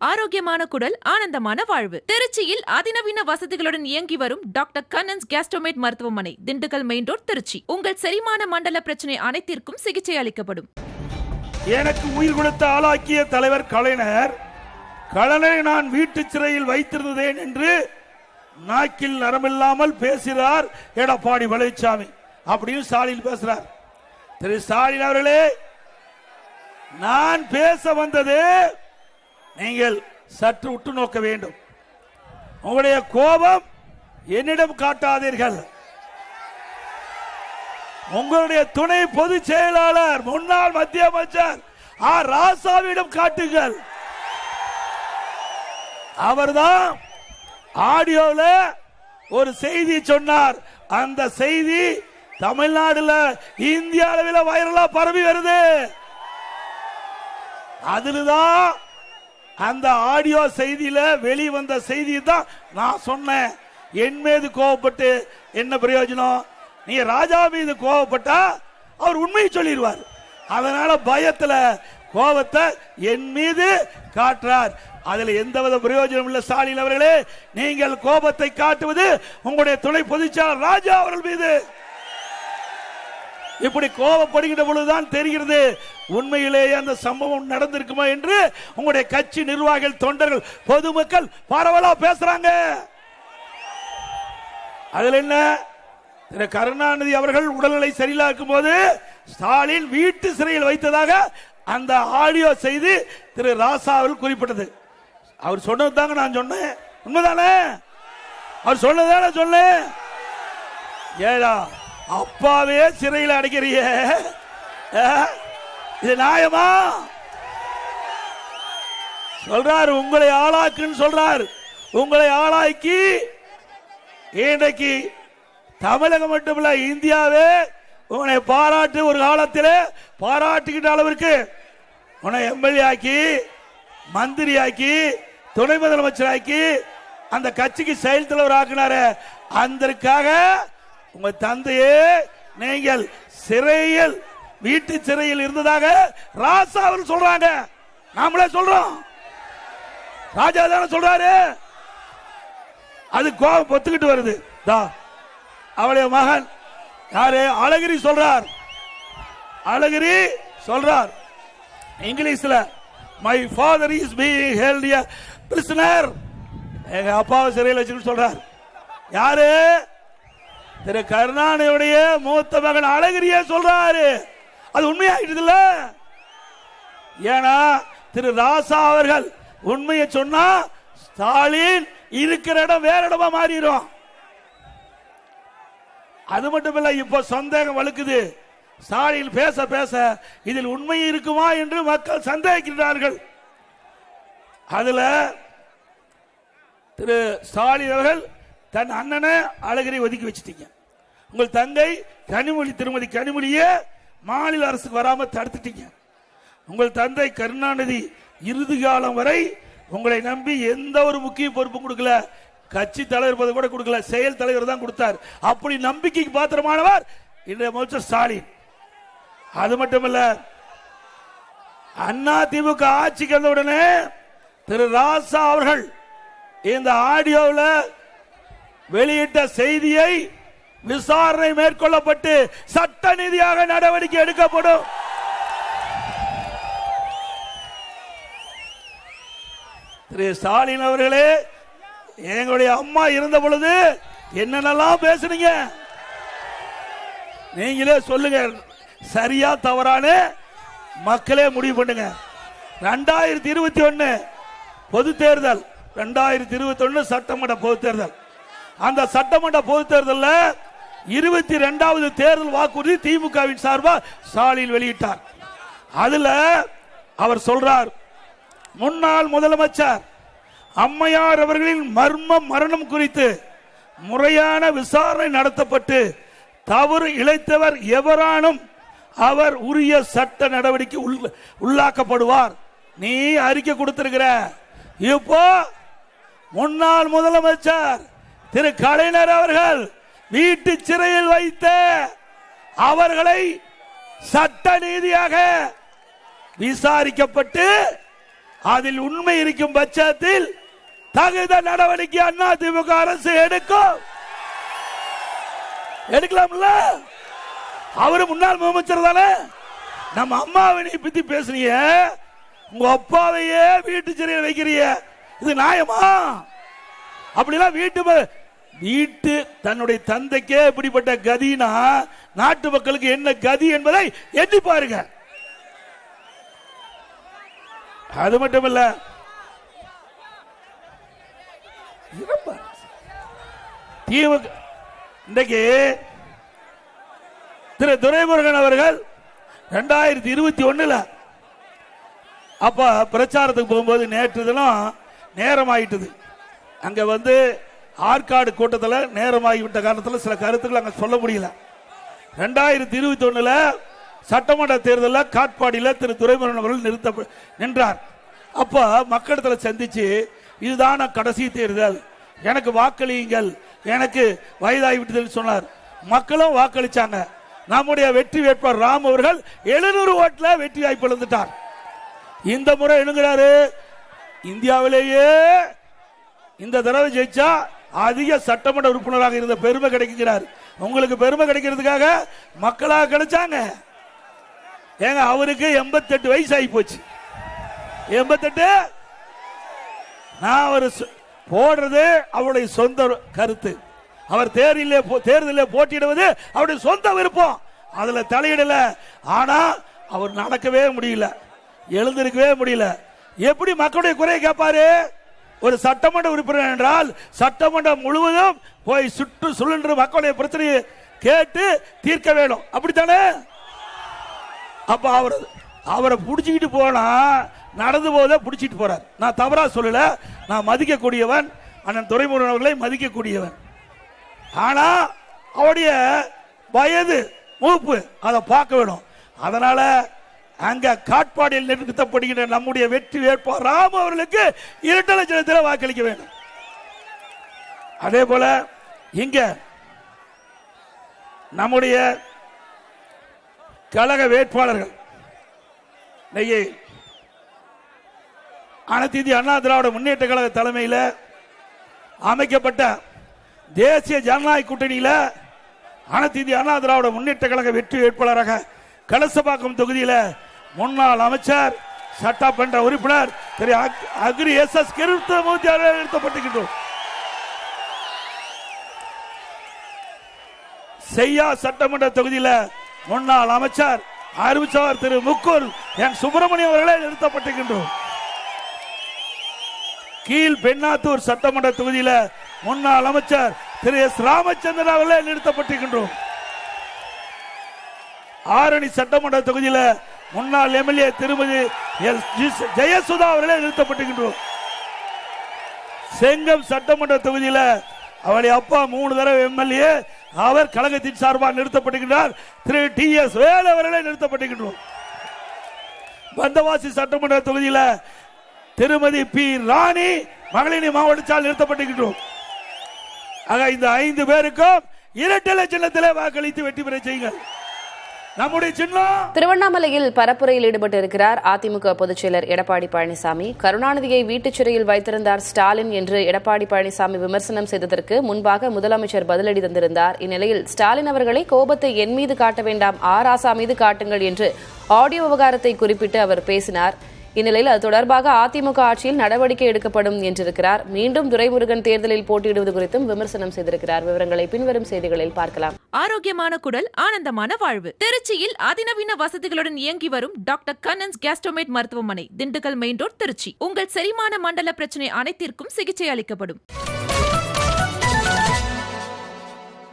ஆரோக்கியமான குடல், ஆனந்தமான வாழ்வு. திருச்சியில் அதிநவீன வசதிகளுடன் இயங்கி வரும் டாக்டர் கண்ணன்ஸ் கேஸ்ட்ரோமேட் மருத்துவமனை, திண்டுக்கல் மெயின் ரோட், திருச்சி. உங்கள் செரிமான மண்டல பிரச்சனை அனைத்திற்கும் சிகிச்சை அளிக்கப்படும். எனக்கு உயிர் கொடுத்த ஆளாக்கிய தலைவர் கலைஞர், கலைஞரை நான் வீட்டு சிறையில் வைத்திருந்தேன் என்று நாக்கில் நரம்பில்லாமல் பேசுகிறார் எடப்பாடி பழனிசாமி அப்படின்னு ஸ்டாலின் பேசுறார். திரு ஸ்டாலின் அவர்களே, நான் பேச வந்தது நீங்கள் சற்று உற்று நோக்க வேண்டும். உங்களுடைய கோபம் என்னிடம் காட்டாதீர்கள். உங்களுடைய துணை பொதுச் செயலாளர் முன்னாள் மத்திய அமைச்சர் ஆர் ராசாவிடம் காட்டுங்கள். அவர்தான் ஆடியோவில் ஒரு செய்தி சொன்னார். அந்த செய்தி தமிழ்நாடுல இந்திய அளவில் வைரலா பரவி வருது. அதுலதான் அந்த ஆடியோ செய்தியில வெளிவந்த செய்தி தான் நான் சொன்னேன். என் மீது கோவப்பட்டு என்ன பிரயோஜனம்? நீ ராஜா மீது கோவப்பட்டா அவர் உண்மையை சொல்லிடுவார். அதனால பயத்துல கோபத்தை என் மீது காட்டுறார். அதுல எந்தவித பிரயோஜனம் இல்ல. ஸ்டாலின் அவர்களே, நீங்கள் கோபத்தை காட்டுவது உங்களுடைய துணை பொதுச்செயலாளர் ராஜா அவர்கள் மீது. இப்படி கோபப்படுகின்ற பொழுதுதான் தெரிகிறது உண்மையிலேயே அந்த சம்பவம் நடந்திருக்குமா என்று. உங்களுடைய கட்சி நிர்வாகிகள், தொண்டர்கள், பொதுமக்கள் பரவலா பேசுறாங்க. அதுல என்ன, திரு கருணாநிதி அவர்கள் உடல்நிலை சரியில்லா இருக்கும் போது ஸ்டாலின் வீட்டு சிறையில் வைத்ததாக அந்த ஆடியோ செய்தி திரு ராசா அவர்கள் குறிப்பிட்டது. அவர் சொன்னதுதாங்க நான் சொன்னேன். உண்மைதானே? அவர் சொன்னதானே சொன்னேன். ஏடா அப்பாவே சிறையில் அடைக்கிறிய, இது நியாயமா? சொல்றார் உங்களை ஆளாக்குன்னு சொல்றார். உங்களை ஆளாக்கி இன்றைக்கு தமிழகம் மட்டுமல்ல இந்தியாவே உன்னை பாராட்டு, ஒரு காலத்தில் பாராட்டுகின்ற அளவிற்கு உன்னை எம்எல்ஏ ஆக்கி, மந்திரி ஆக்கி, துணை முதலமைச்சர் ஆக்கி, அந்த கட்சிக்கு செயல் தலைவர் ஆக்கினாரு. அதற்காக உங்க தந்தையே நீங்கள் சிறையில், வீட்டு சிறையில் இருந்ததாக ராசா அவர் சொல்றாங்க. நாமளே சொல்றோம். ராஜா தானே சொல்றாரு. அது கோபம் பொத்துக்கிட்டு வருது. அவளுடைய மகன் யாரு? அழகிரி சொல்றார். அழகிரி சொல்றார் இங்கிலீஷ்ல, my father is being held a prisoner. எங்க அப்பாவை சிறையில் வச்சுன்னு சொல்றார். யாரு? திரு கருணாநிதியுடைய மூத்த மகன் அழகிரியே சொல்றாரு. அது உண்மையாகிட்டு இல்ல. ஏன்னா திரு ராசா அவர்கள் உண்மையை சொன்னா ஸ்டாலின் இருக்கிற இடம் வேற இடமா மாறிடும். அது மட்டும் இல்ல, இப்ப சந்தேகம் வலுக்குது. ஸ்டாலின் பேச பேச இதில் உண்மை இருக்குமா என்று மக்கள் சந்தேகிக்கிறார்கள். அதுல திரு ஸ்டாலின் அவர்கள் தன் அண்ணனை அழகிரி ஒதுக்கி வச்சிட்டீங்க. உங்கள் தங்கை கனிமொழி, திருமதி கனிமொழியே மாநில அரசுக்கு வராம தடுத்துட்டீங்க. உங்கள் தந்தை கருணாநிதி இறுதி காலம் வரை உங்களை நம்பி எந்த ஒரு முக்கிய பொறுப்பும் கொடுக்கல. கட்சி தலைவர் பதவி கூட கொடுக்கல, செயல் தலைவர் தான் கொடுத்தார். அப்படி நம்பிக்கைக்கு பாத்திரமானவர் இன்றைய முதலமைச்சர் ஸ்டாலின். அது மட்டுமல்ல, அண்ணா திமுக ஆட்சிக்கு வந்த உடனே திரு ராசா அவர்கள் இந்த ஆடியோவில் வெளியிட்ட செய்தியை விசாரணை மேற்கொள்ளப்பட்டு சட்ட ரீதியாக நடவடிக்கை எடுக்கப்படும். திரு ஸ்டாலின் அவர்களே, எங்களுடைய அம்மா இருந்த பொழுது என்னென்னலாம் பேசுனீங்க நீங்களே சொல்லுங்க. சரியா தவறான மக்களே முடிவு பண்ணுங்க. 2021 பொது தேர்தல், 2021 சட்டமன்ற பொது தேர்தல். அந்த சட்டமன்ற பொது தேர்தலில் 22வது தேர்தல் வாக்குறுதி திமுகவின் சார்பாக ஸ்டாலின் வெளியிட்டார். அதுல அவர் சொல்றார், முன்னாள் முதலமைச்சர் அம்மையார் அவர்களின் மரணம் குறித்து முறையான விசாரணை நடத்தப்பட்டு தவறு இழைத்தவர் எவரானும் அவர் உரிய சட்ட நடவடிக்கை உள்ளாக்கப்படுவார். நீ அறிக்கை கொடுத்திருக்கிற. இப்போ முன்னாள் முதலமைச்சர் திரு கலைஞர் அவர்கள் வீட்டு சிறையில் வைத்த அவர்களை சட்ட ரீதியாக விசாரிக்கப்பட்டு அதில் உண்மை இருக்கும் பட்சத்தில் தகுந்த நடவடிக்கை அதிமுக அரசு எடுக்கலாம்ல. அவரு முன்னாள் முதலமைச்சர் தானே. நம்ம அம்மாவை பத்தி பேசுறீங்க, உங்க அப்பாவையே வீட்டு சிறையில் வைக்கிறீங்க, இது நியாயமா? அப்படிலாம் வீட்டு தன்னுடைய தந்தைக்கே இப்படிப்பட்ட கதினா நாட்டு மக்களுக்கு என்ன கதி என்பதை எண்ணி பாருங்க. அது மட்டுமல்ல, திமுக இன்றைக்கு திரு துரைமுருகன் அவர்கள் 2021 அப்ப பிரச்சாரத்துக்கு போகும்போது நேற்று தினம் நேரம் ஆயிட்டது. அங்க ஆற்காடு கூட்டத்தில் நேரமாகிவிட்ட காரணத்தில் சில கருத்துக்கள் அங்க சொல்ல முடியல. 2021 சட்டமன்ற தேர்தலில் காட்பாடியில் திரு துரைமுருகன் அவர்கள் நின்றார். அப்ப மக்களிடத்தில் சந்திச்சு, இதுதான் கடைசி தேர்தல், எனக்கு வாக்களியுங்கள், எனக்கு வயதாகிவிட்டதுன்னு சொன்னார். மக்களும் வாக்களிச்சாங்க. நம்முடைய வெற்றி வேட்பாளர் ராம் அவர்கள் 700 ஓட்டுல வெற்றி வாய்ப்பு இழந்துட்டார். இந்த முறை எழுதுகிறாரு, இந்தியாவிலேயே இந்த தடவை ஜெயிச்சா அதிக சட்டமன்ற உறுப்பினராக இருந்த பெருமை கிடைக்கிறார். உங்களுக்கு பெருமை கிடைக்கிறதுக்காக மக்களாக கிடைச்சாங்க. ஏங்க, அவருக்கு 88 வயசு ஆகி போச்சு. 88 நான் அவர் போடுறது அவருடைய சொந்த கருத்து. அவர் தேர்தலில் போட்டியிடுவது அவருடைய சொந்த விருப்பம், அதுல தலையிடல. ஆனா அவர் நடக்கவே முடியல, எழுந்திருக்கவே முடியல. எப்படி மக்களுடைய குறையை கேட்பாரு? ஒரு சட்டமன்ற உறுப்பினர் என்றால் சட்டமன்றம் முழுவதும் போய் சுழன்று மக்களுடைய பிரச்சனையை கேட்டு தீர்க்க வேண்டும், அப்படித்தானே? அப்ப அவரை புடிச்சுக்கிட்டு போனா நடந்து போத புடிச்சிட்டு போறார். நான் தவறா சொல்லல, நான் மதிக்கக்கூடியவன், அண்ணன் துரைமுருகன் அவர்களை மதிக்கக்கூடியவன். ஆனா அவருடைய வயது மூப்பு அதை பார்க்க வேணும். அதனால அங்க காட்பாடியில் நிறுத்தப்படுகின்ற நம்முடைய வெற்றி வேட்பாளர் ராம் அவர்களுக்கு 2 லட்சத்தில் வாக்களிக்க வேண்டும். அதே போல இங்க நம்முடைய கழக வேட்பாளர்கள் அனைத்து இந்திய அண்ணா திராவிட முன்னேற்ற கழக தலைமையில் அமைக்கப்பட்ட தேசிய ஜனநாயக கூட்டணியில் அனைத்து இந்திய அண்ணா திராவிட முன்னேற்ற கழக வெற்றி வேட்பாளராக கலசபாக்கம் தொகுதியில் முன்னாள் அமைச்சர் சட்டமன்ற உறுப்பினர் திரு அக்ரி எஸ்.எஸ். கிருஷ்ணமூர்த்தி அவர்கள் நிறுத்தப்பட்டிருக்கின்றோம். செய்யா சட்டமன்ற தொகுதியில் முன்னாள் அமைச்சர் அறிவிச்சவர் திரு முக்கூர் என் சுப்பிரமணியம் அவர்களே நிறுத்தப்பட்டிருக்கின்றோம். கீழ் பெண்ணாத்தூர் சட்டமன்ற தொகுதியில் முன்னாள் அமைச்சர் திரு எஸ். ராமச்சந்திரன் அவர்களே நிறுத்தப்பட்டிருக்கின்றோம். ஆரணி சட்டமன்ற தொகுதியில் முன்னாள் எம்எல்ஏ திருமதி ஜெயசுதா அவர்களே நிறுத்தப்பட்டிருக்கின்றோம். செங்கம் சட்டமன்ற தொகுதியில் அவருடைய அப்பா 3 தடவை எம்எல்ஏ, அவர் கழகத்தின் சார்பாக நிறுத்தப்பட்டிருக்கிறார். திரு டி.எஸ். வேலு அவர்களே நிறுத்தப்பட்டிருக்கின்றோம். பந்தவாசி சட்டமன்ற தொகுதியில் திருமதி பி. ராணி மகளிர் மாவட்ட சால் நிறுத்தப்பட்டிருக்கின்றோம். ஆக இந்த 5 பேருக்கும் 2 சின்னத்திலே வாக்களித்து வெற்றி பெற செய்யுங்கள். நம்முடைய சின்னம். திருவண்ணாமலையில் பரப்புரையில் ஈடுபட்டிருக்கிறார் அதிமுக பொதுச் செயலர் எடப்பாடி பழனிசாமி. கருணாநிதியை வீட்டுச் சிறையில் வைத்திருந்தார் ஸ்டாலின் என்று எடப்பாடி பழனிசாமி விமர்சனம் செய்ததற்கு முன்பாக முதலமைச்சர் பதிலடி தந்திருந்தார். இந்நிலையில் ஸ்டாலின் அவர்களை கோபத்தை என் மீது காட்ட வேண்டாம், ஆராசா மீது காட்டுங்கள் என்று ஆடியோ விவகாரத்தை குறிப்பிட்டு அவர் பேசினார். இந்நிலையில் அது தொடர்பாக அதிமுக ஆட்சியில் நடவடிக்கை எடுக்கப்படும் என்றிருக்கிறார். மீண்டும் துரைமுருகன் தேர்தலில் போட்டியிடுவது குறித்தும் விமர்சனம் செய்திருக்கிறார். விவரங்களை பின்வரும் செய்திகளில் பார்க்கலாம். ஆரோக்கியமான குடல், ஆனந்தமான வாழ்வு. திருச்சியில் அதிநவீன வசதிகளுடன் இயங்கி வரும் டாக்டர் கண்ணன்ஸ் கேஸ்ட்ரோமேட் மருத்துவமனை, திண்டுக்கல் மெயின் ரோட், திருச்சி. உங்கள் செரிமான மண்டல பிரச்சனை அனைத்திற்கும் சிகிச்சை அளிக்கப்படும்.